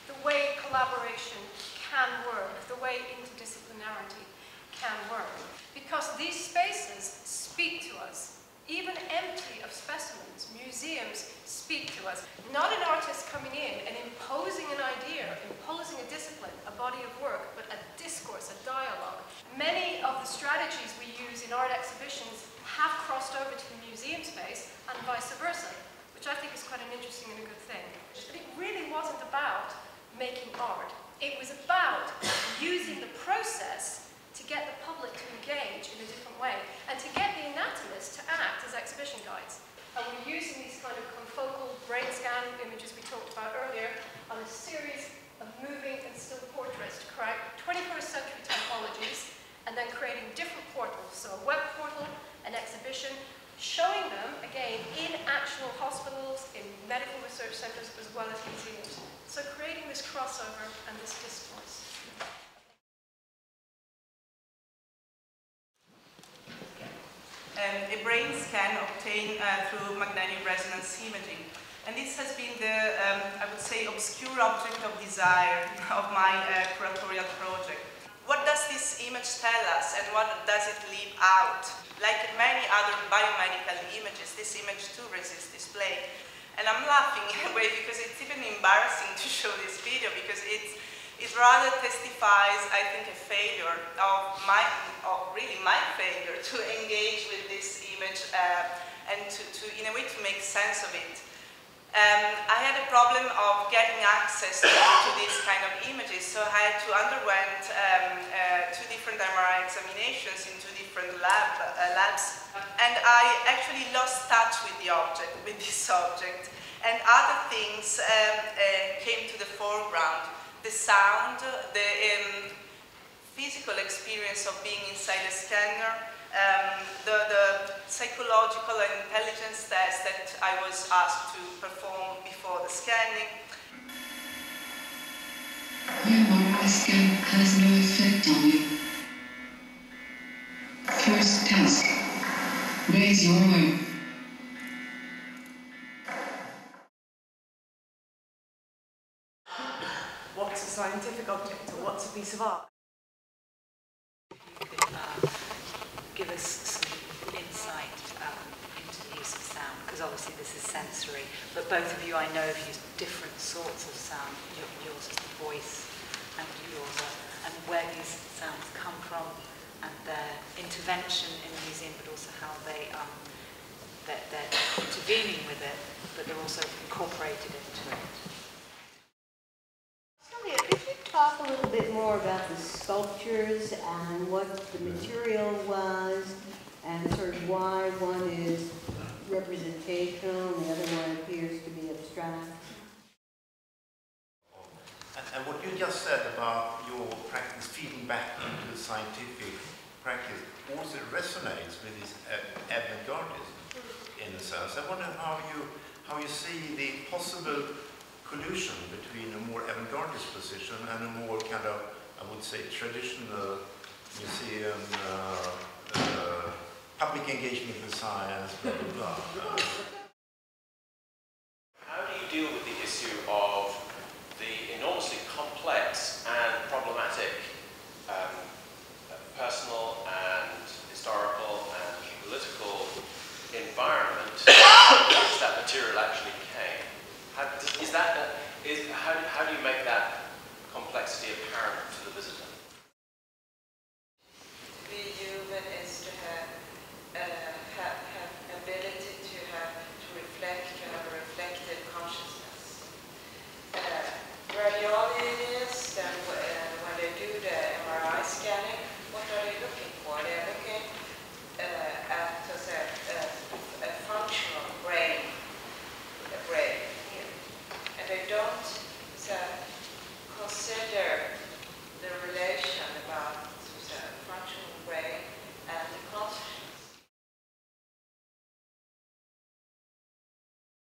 the way collaboration can work, the way interdisciplinarity can work. Because these spaces speak to us. Even empty of specimens, museums speak to us. Not an artist coming in and imposing an idea, imposing a discipline, a body of work, but a discourse, a dialogue. Many of the strategies we use in art exhibitions have crossed over to the museum space and vice versa, which I think is quite an interesting and a good thing. But it really wasn't about making art. It was about using the process to get the public to engage in a different way, and to get the anatomists to act as exhibition guides. And we're using these kind of confocal brain scan images we talked about earlier on a series of moving and still portraits to create 21st century typologies, and then creating different portals. So a web portal, an exhibition, showing them, again, in actual hospitals, in medical research centres, as well as museums. So creating this crossover and this discourse. A brain scan obtained through magnetic resonance imaging. And this has been the, I would say, obscure object of desire of my curatorial project. What does this image tell us, and what does it leave out? Like many other biomedical images, this image too resists display. And I'm laughing in a way because it's even embarrassing to show this video, because it rather testifies, I think, a failure of really my failure to engage with this image and to, in a way, to make sense of it. I had a problem of getting access to these kind of images, so I had to underwent 2 different MRI examinations in 2 different labs, and I actually lost touch with the object, with this object, and other things came to the foreground. The sound, the physical experience of being inside a scanner, the psychological and intelligence test that I was asked to perform before the scanning. Your MRI scan has no effect on you. First task, raise your arm. What's a scientific object, or what's a piece of art? You could give us some insight into the use of sound, because obviously this is sensory, but both of you, I know, have used different sorts of sound. Yours is the voice, and yours and where these sounds come from, and their intervention in the museum, but also how they're intervening with it, but they're also incorporated into it. Silvia, could you talk a little bit more about the sculptures and what the material was, and sort of why one is representational and the other one appears to be abstract? And what you just said about your practice feeding back into the scientific practice also resonates with this avant-gardism in a sense. I wonder how you see the possible collusion between a more avant-gardist position and a more kind of, I would say, traditional museum, public engagement with science, blah, blah, blah. How do you deal with the issue of the enormously complex and problematic personal and historical and political environment in which that material actually came? How do you make that complexity apparent to the visitor? To be human is to have ability to reflect, to have a reflective consciousness. Radiologists, when they do the MRI scanning, what are they looking for? They're looking at a functional brain, and they don't